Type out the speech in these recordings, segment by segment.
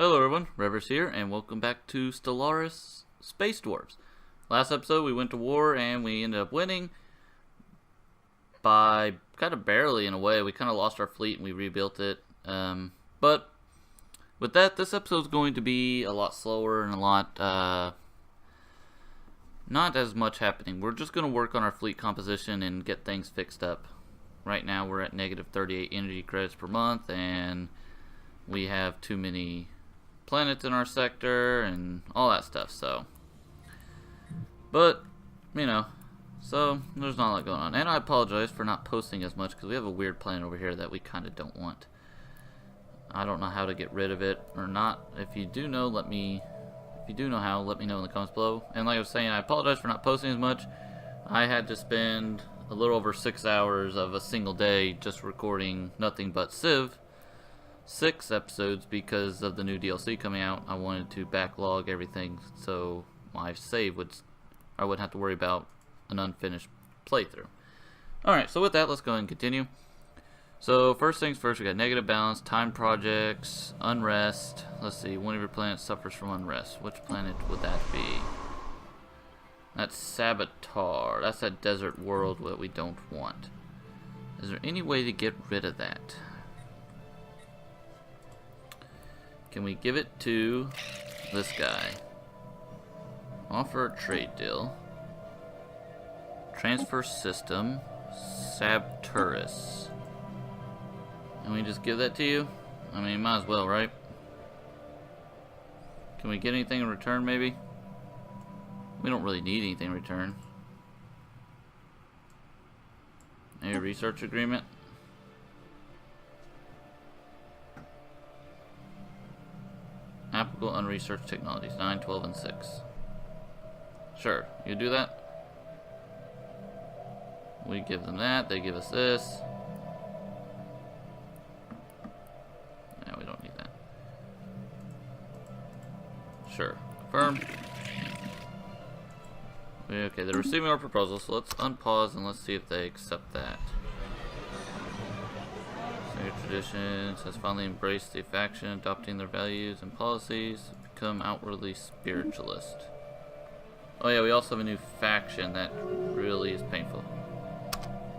Hello everyone, Revers here, and welcome back to Stellaris Space Dwarves. Last episode we went to war and we ended up winning by kind of barely in a way. We kind of lost our fleet and we rebuilt it. But with that, this episode is going to be a lot slower and a lot not as much happening. We're just going to work on our fleet composition and get things fixed up. Right now we're at negative 38 energy credits per month and we have too many planets in our sector and all that stuff, so so there's not a lot going on. And I apologize for not posting as much because we have a weird planet over here that we kind of don't want. I don't know how to get rid of it or not. If you do know, let me know in the comments below. And like I was saying, I apologize for not posting as much. I had to spend a little over 6 hours of a single day just recording nothing but Civ 6 episodes because of the new DLC coming out. I wanted to backlog everything so my save I wouldn't have to worry about an unfinished playthrough. Alright, so with that, let's go ahead and continue. So first things first, we got negative balance, time projects, unrest. Let's see, one of your planets suffers from unrest. Which planet would that be? That's Saboteur. That's that desert world that we don't want. Is there any way to get rid of that? Can we give it to this guy? Offer a trade deal. Transfer system. Sabturus. And we just give that to you? I mean, might as well, right? Can we get anything in return, maybe? We don't really need anything in return. A research agreement. Applicable unresearched technologies, 9, 12, and 6. Sure, you do that? We give them that, they give us this. Yeah, we don't need that. Sure, confirm. Okay, they're receiving our proposal, so let's unpause and let's see if they accept that. Traditions has finally embraced the faction, adopting their values and policies, become outwardly spiritualist. Oh yeah, we also have a new faction that really is painful.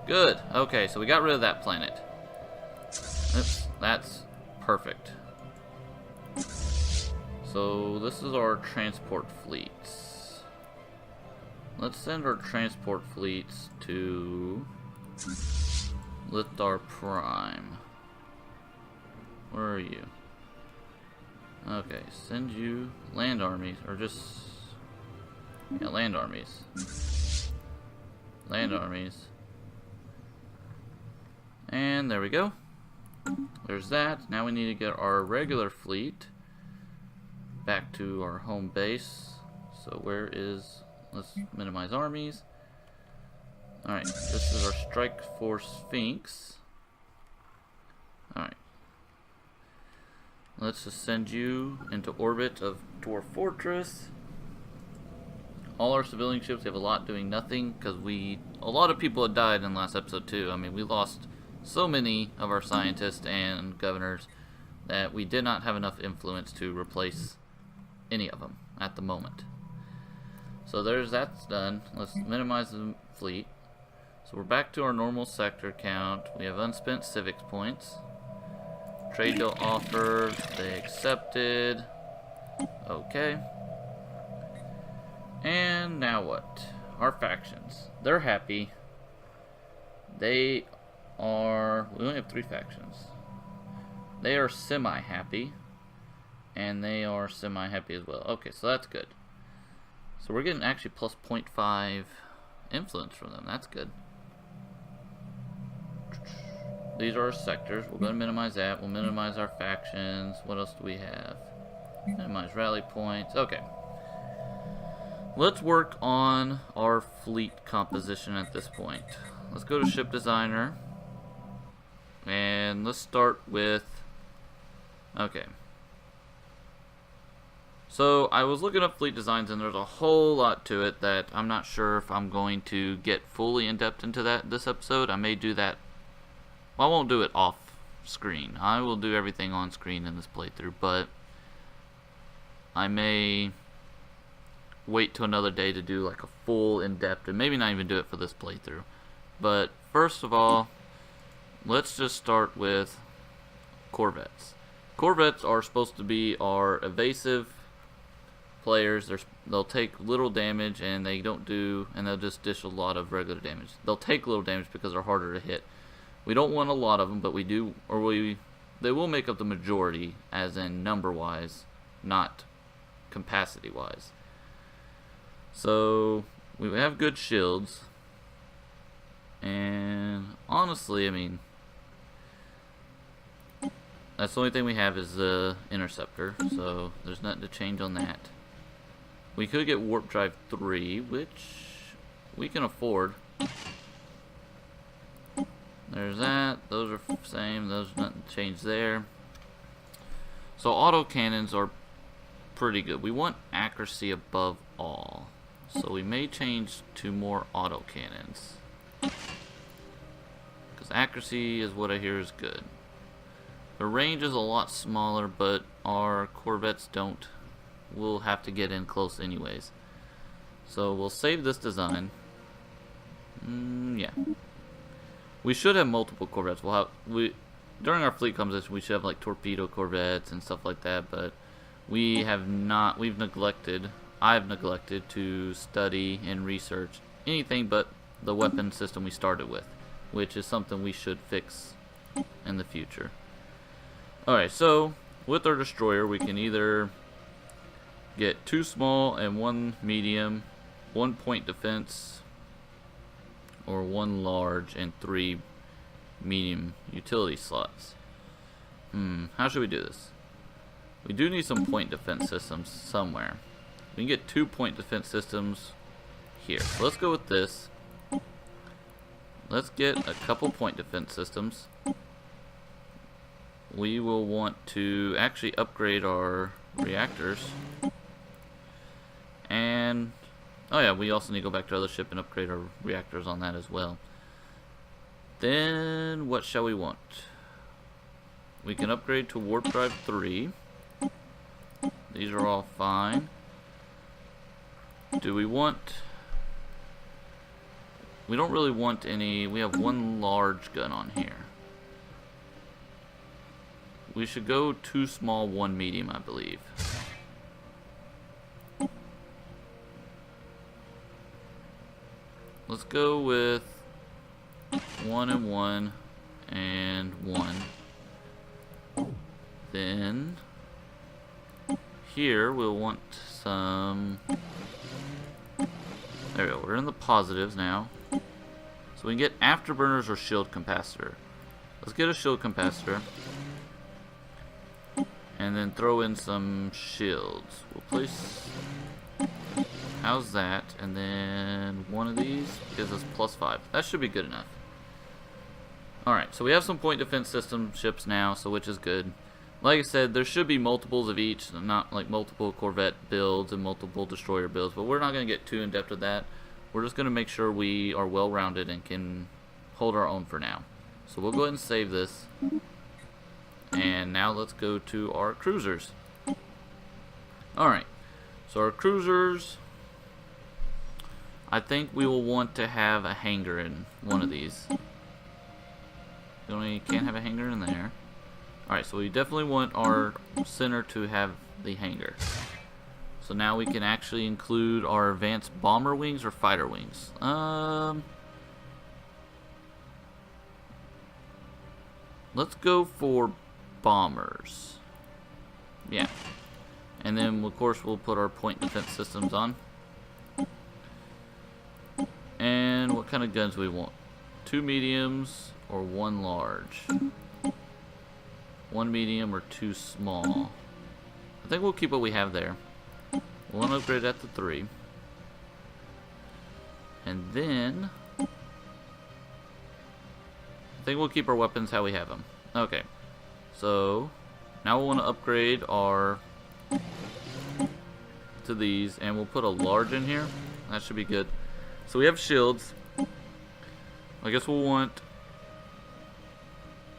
Good. Okay, so we got rid of that planet. Oops, that's perfect. So this is our transport fleets. Let's send our transport fleets to Lithar Prime. Where are you? Okay, send you land armies, or just land armies. Land armies. And there we go. There's that. Now we need to get our regular fleet back to our home base. So let's minimize armies. Alright, this is our Strike Force Sphinx. Alright. Let's just send you into orbit of Dwarf Fortress. All our civilian ships have a lot doing nothing because a lot of people had died in the last episode too. I mean, we lost so many of our scientists and governors that we did not have enough influence to replace any of them at the moment. So that's done. Let's minimize the fleet. So we're back to our normal sector count. We have unspent civics points. Trade deal offer, they accepted. Okay. And now what? Our factions. They're happy. We only have 3 factions. They are semi-happy. And they are semi-happy as well. Okay, so that's good. So we're getting actually plus 0.5 influence from them. That's good. These are our sectors. We're going to minimize that. We'll minimize our factions. What else do we have? Minimize rally points. Okay. Let's work on our fleet composition at this point. Let's go to ship designer. And let's start with... Okay. So I was looking up fleet designs and there's a whole lot to it that I'm not sure if I'm going to get fully in depth into this episode. I may do that. Well, I won't do it off screen. I will do everything on screen in this playthrough, but I may wait till another day to do like a full in-depth, and maybe not even do it for this playthrough. But first of all, let's just start with corvettes. Corvettes are supposed to be our evasive players. They'll take little damage, and they don't do, and they'll just dish a lot of regular damage. They'll take little damage because they're harder to hit. We don't want a lot of them, but we do, they will make up the majority, as in number-wise, not capacity-wise. So we have good shields, and honestly, I mean, that's the only thing we have is the interceptor, so there's nothing to change on that. We could get warp drive 3, which we can afford. There's that. Those are same. There's nothing to change there. So auto cannons are pretty good. We want accuracy above all, so we may change to more auto cannons, because accuracy is what I hear is good. The range is a lot smaller, but our corvettes don't. We'll have to get in close anyways. So we'll save this design. Yeah. We should have multiple corvettes. During our fleet composition, we should have like torpedo corvettes and stuff like that, but we have not. I've neglected to study and research anything but the weapon system we started with, which is something we should fix in the future. Alright, so with our destroyer, we can either get 2 small and 1 medium, 1 point defense, or 1 large and 3 medium utility slots. How should we do this? We do need some point defense systems somewhere. We can get 2 point defense systems here. So let's go with this. Let's get a couple point defense systems. We will want to actually upgrade our reactors. And, oh yeah, we also need to go back to our other ship and upgrade our reactors on that as well. Then, what shall we want? We can upgrade to warp drive 3. These are all fine. Do we want... We don't really want any... We have 1 large gun on here. We should go 2 small, 1 medium, I believe. Let's go with 1 and 1 and 1. Then here we'll want some... There we go, we're in the positives now. So we can get afterburners or shield capacitor. Let's get a shield capacitor. And then throw in some shields. We'll place... How's that? And then one of these gives us +5. That should be good enough. Alright, so we have some point defense system ships now, so which is good. Like I said, there should be multiples of each, not like multiple corvette builds and multiple destroyer builds, but we're not going to get too in-depth with that. We're just going to make sure we are well-rounded and can hold our own for now. So we'll go ahead and save this. And now let's go to our cruisers. Alright, so our cruisers, I think we will want to have a hangar in one of these. You only can't have a hangar in there. Alright, so we definitely want our center to have the hangar. So now we can actually include our advanced bomber wings or fighter wings. Let's go for bombers. Yeah. And then, of course, we'll put our point defense systems on. And what kind of guns do we want? 2 mediums or 1 large? 1 medium or 2 small? I think we'll keep what we have there. We'll upgrade that to 3. And then I think we'll keep our weapons how we have them. Okay. So now we'll want to upgrade our to these, and we'll put a large in here. That should be good. So we have shields. I guess we'll want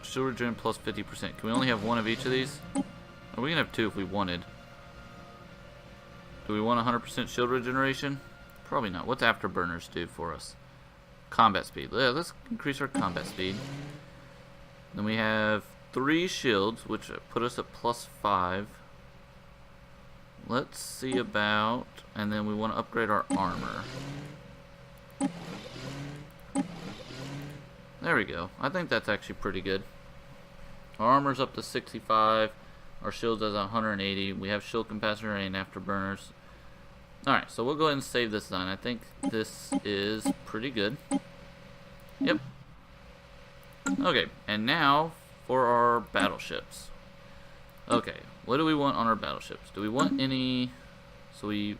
shield regen plus 50%. Can we only have 1 of each of these? Or we can have 2 if we wanted. Do we want 100% shield regeneration? Probably not. What's afterburners do for us? Combat speed. Yeah, let's increase our combat speed. Then we have 3 shields, which put us at +5. Let's see about... And then we want to upgrade our armor. There we go. I think that's actually pretty good. Our armor's up to 65. Our shield's at 180. We have shield capacitor and afterburners. Alright, so we'll go ahead and save this design. I think this is pretty good. Yep. Okay, and now for our battleships. Okay, what do we want on our battleships? Do we want any... So we...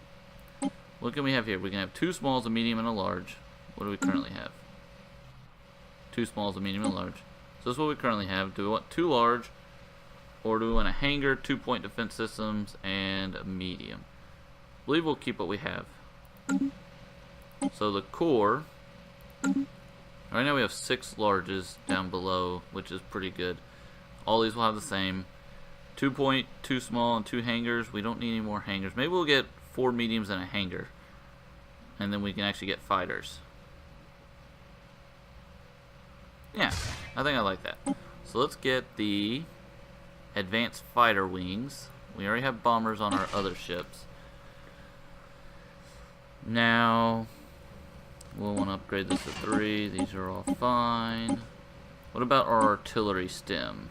What can we have here? We can have 2 smalls, a medium, and a large. What do we currently have? 2 smalls, a medium, and a large. So this is what we currently have. Do we want 2 large? Or do we want a hangar, 2-point defense systems, and a medium? I believe we'll keep what we have. So the core... Right now we have 6 larges down below, which is pretty good. All these will have the same. 2-point, 2 small, and 2 hangars. We don't need any more hangars. Maybe we'll get 4 mediums and a hangar. And then we can actually get fighters. Yeah, I think I like that. So let's get the advanced fighter wings. We already have bombers on our other ships. Now, we'll want to upgrade this to 3. These are all fine. What about our artillery stem?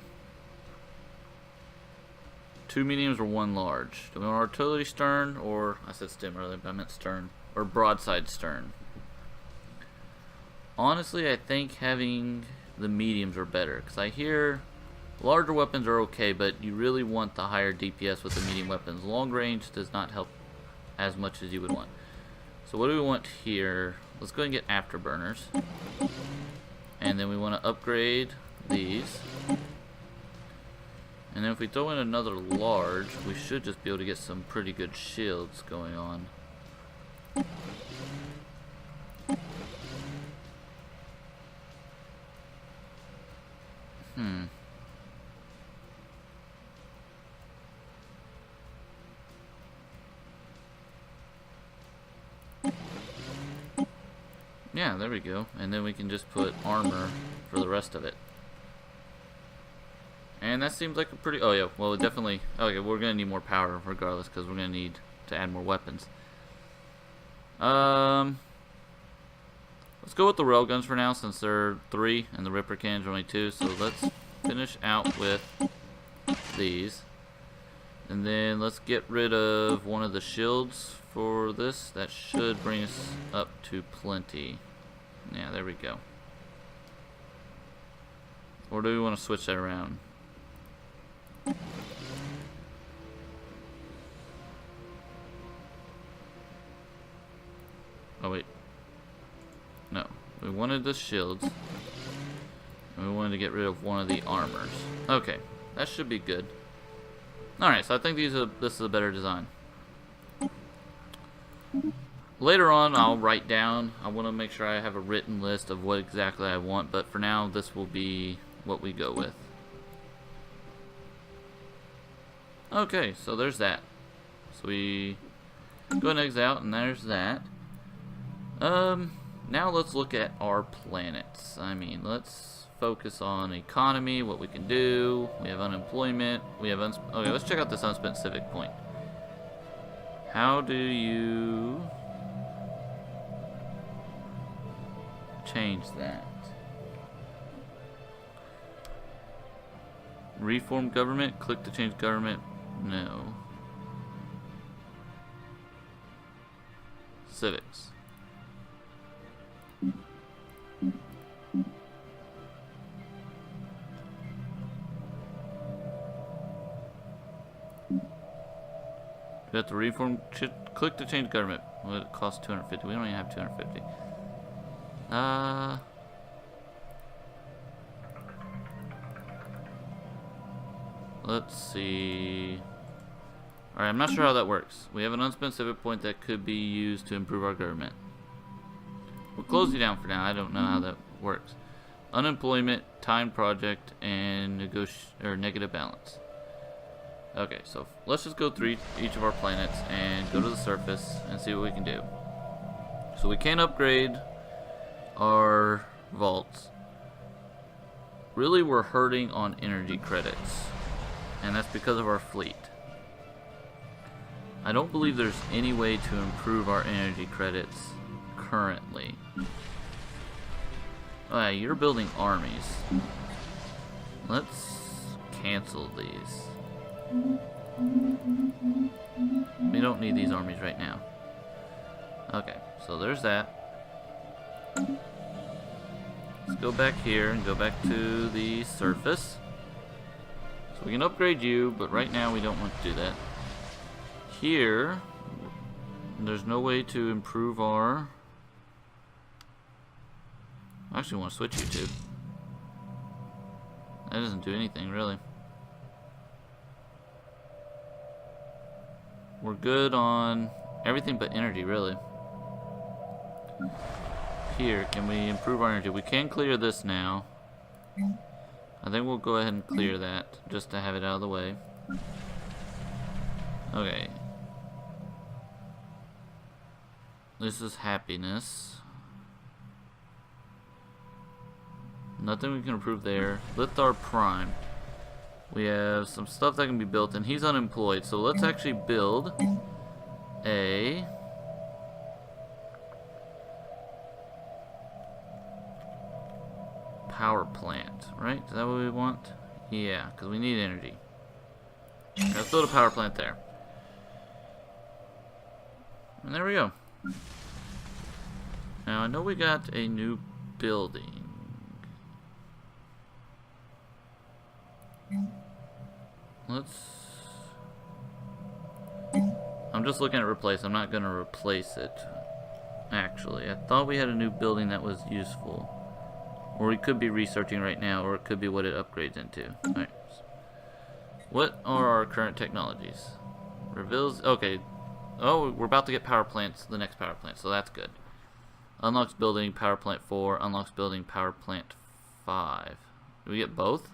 2 mediums or 1 large? Do we want artillery stern, or I said stem earlier, but I meant stern, or broadside stern? Honestly, I think having the mediums are better, because I hear larger weapons are okay, but you really want the higher DPS with the medium weapons. Long range does not help as much as you would want. So what do we want here? Let's go ahead and get afterburners. And then we want to upgrade these. And then if we throw in another large, we should just be able to get some pretty good shields going on. Yeah, there we go. And then we can just put armor for the rest of it. And that seems like a pretty... Oh, yeah. Well, definitely... Okay, we're going to need more power regardless, because we're going to need to add more weapons. Let's go with the railguns for now, since they're 3, and the Ripper cannons are only 2. So let's finish out with these. And then let's get rid of one of the shields for this. That should bring us up to plenty. Yeah, there we go. Or do we want to switch that around? Oh wait. No. We wanted the shields. And we wanted to get rid of one of the armors. Okay. That should be good. Alright, so I think this is a better design. Later on, I'll write down. I want to make sure I have a written list of what exactly I want, but for now, this will be what we go with. Okay, so there's that. So we go and exit out, and there's that. Now let's look at our planets. I mean, let's focus on economy, what we can do. We have unemployment. We have okay, let's check out this unspent civic point. How do you change that? Reform government? Click to change government? No. Civics. We have to reform. Click to change government. Well, it costs 250. We don't even have 250. Let's see. Alright, I'm not sure how that works. We have an unspent civic point that could be used to improve our government. We'll close you down for now. I don't know how that works. Unemployment, time project, and negative balance. Okay, so let's just go through each of our planets and go to the surface and see what we can do. So we can upgrade our vaults. Really, we're hurting on energy credits, and that's because of our fleet. I don't believe there's any way to improve our energy credits currently. Oh yeah, you're building armies. Let's cancel these. We don't need these armies right now. Okay, so there's that. Let's go back here and go back to the surface. So we can upgrade you, but right now we don't want to do that. Here, there's no way to improve our... I actually want to switch you to. That doesn't do anything, really. We're good on everything but energy, really. Here, can we improve our energy? We can clear this now. I think we'll go ahead and clear that, just to have it out of the way. Okay. This is happiness. Nothing we can improve there. Lithar Prime. We have some stuff that can be built, and he's unemployed. So let's actually build a power plant, right? Is that what we want? Yeah, because we need energy. Let's build a power plant there. And there we go. Now I know we got a new building. I'm just looking at replace. I'm not going to replace it. Actually, I thought we had a new building that was useful. Or we could be researching right now, or it could be what it upgrades into. Alright. What are our current technologies? Reveals. Okay. Oh, we're about to get power plants, the next power plant, so that's good. Unlocks building power plant 4, unlocks building power plant 5. Do we get both?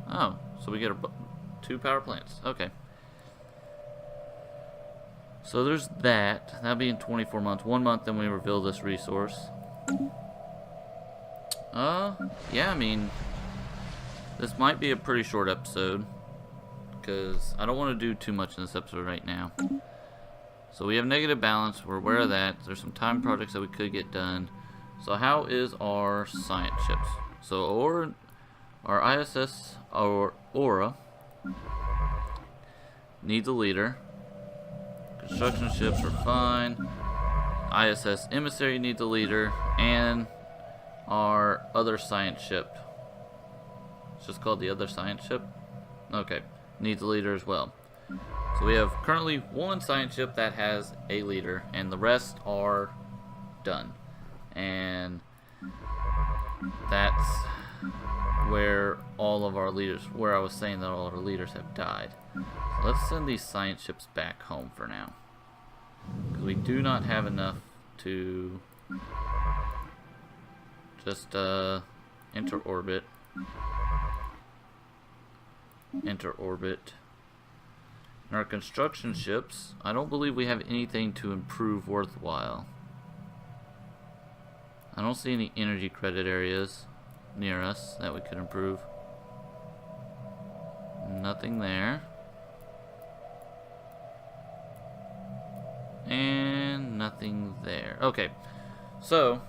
Oh, so we get 2 power plants. Okay. So there's that. That'll be in 24 months. 1 month, then we reveal this resource. Yeah, I mean, this might be a pretty short episode, because I don't want to do too much in this episode right now. So we have negative balance. We're aware of that. There's some time projects that we could get done. So how is our science ships? So our ISS, our Aura, needs a leader. Construction ships are fine. ISS Emissary needs a leader. And our other science ship, it's just called the other science ship, okay, needs a leader as well. So we have currently 1 science ship that has a leader, and the rest are done. And that's where all of our leaders, where I was saying that all of our leaders have died. So let's send these science ships back home for now, because we do not have enough to just enter orbit. Enter orbit. In our construction ships, I don't believe we have anything to improve worthwhile. I don't see any energy credit areas near us that we could improve. Nothing there. And nothing there. Okay, so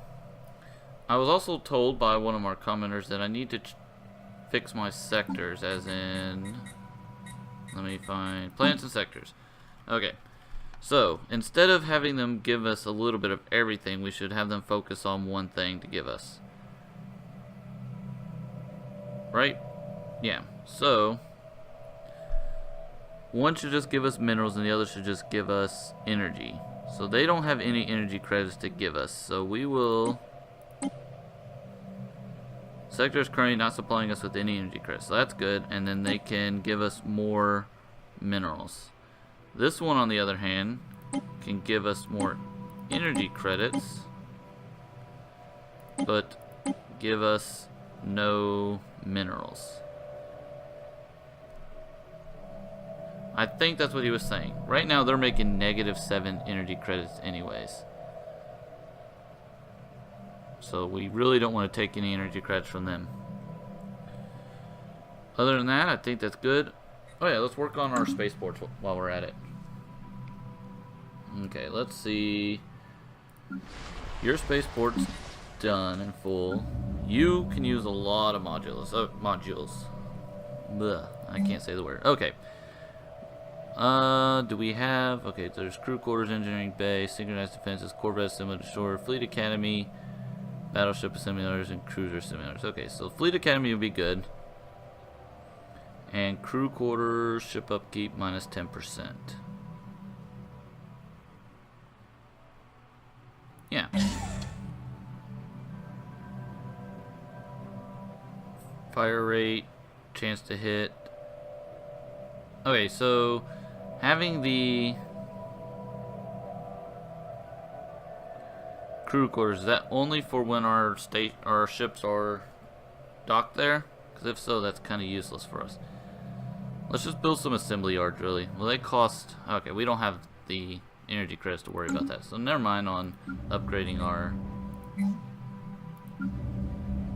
I was also told by one of our commenters that I need to fix my sectors, as in, let me find planets and sectors. Okay, so instead of having them give us a little bit of everything, we should have them focus on one thing to give us. Right? Yeah, so one should just give us minerals and the other should just give us energy. So they don't have any energy credits to give us, so we will... Sector is currently not supplying us with any energy credits, so that's good, and then they can give us more minerals. This one, on the other hand, can give us more energy credits, but give us no minerals. I think that's what he was saying. Right now they're making -7 energy credits anyways. So we really don't want to take any energy credits from them. Other than that, I think that's good. Oh yeah, let's work on our spaceports while we're at it. Okay, let's see. Your spaceport's done and full. You can use a lot of modules. Blech, I can't say the word. Okay. Do we have... Okay, there's crew quarters, engineering bay, synchronized defenses, corvette assembly destroyer, fleet academy, battleship simulators, and cruiser simulators. Okay, so fleet academy would be good. And crew quarters, ship upkeep, -10%. Yeah. Fire rate, chance to hit. Okay, so having the crew quarters, is that only for when our ships are docked there? Because if so, that's kind of useless for us. Let's just build some assembly yards, really. Will they cost... Okay, we don't have the energy credits to worry about that. So never mind on upgrading our...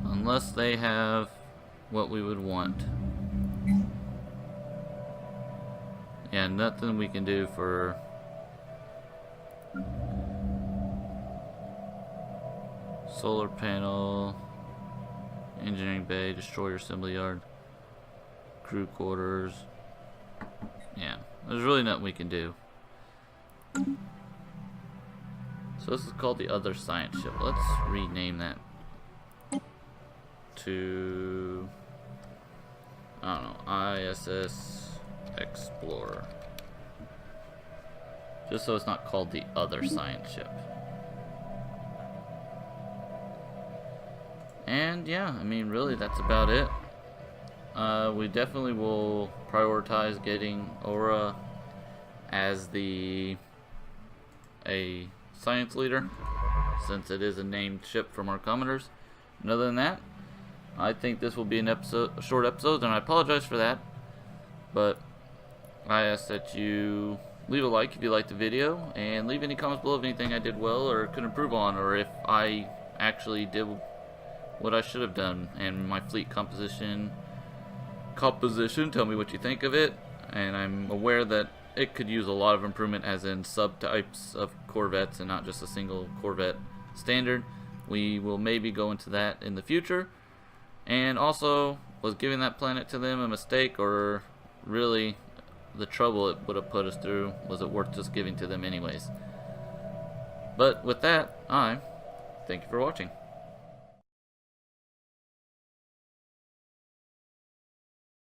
Unless they have what we would want. Yeah, nothing we can do for... Solar panel... Engineering bay, destroyer assembly yard, crew quarters. Yeah, there's really nothing we can do. So this is called the other science ship. Let's rename that to, I don't know, ISS Explorer. Just so it's not called the other science ship. And yeah, I mean, really, that's about it. We definitely will prioritize getting Aura as a science leader, since it is a named ship from our commanders. And other than that, I think this will be a short episode, and I apologize for that. But I ask that you leave a like if you liked the video, and leave any comments below of anything I did well or could improve on, or if I actually did what I should have done, and my fleet composition, tell me what you think of it. And I'm aware that it could use a lot of improvement, as in subtypes of corvettes and not just a single corvette standard. We will maybe go into that in the future. And also, was giving that planet to them a mistake, or really the trouble it would have put us through, was it worth just giving to them anyways? But with that, I thank you for watching.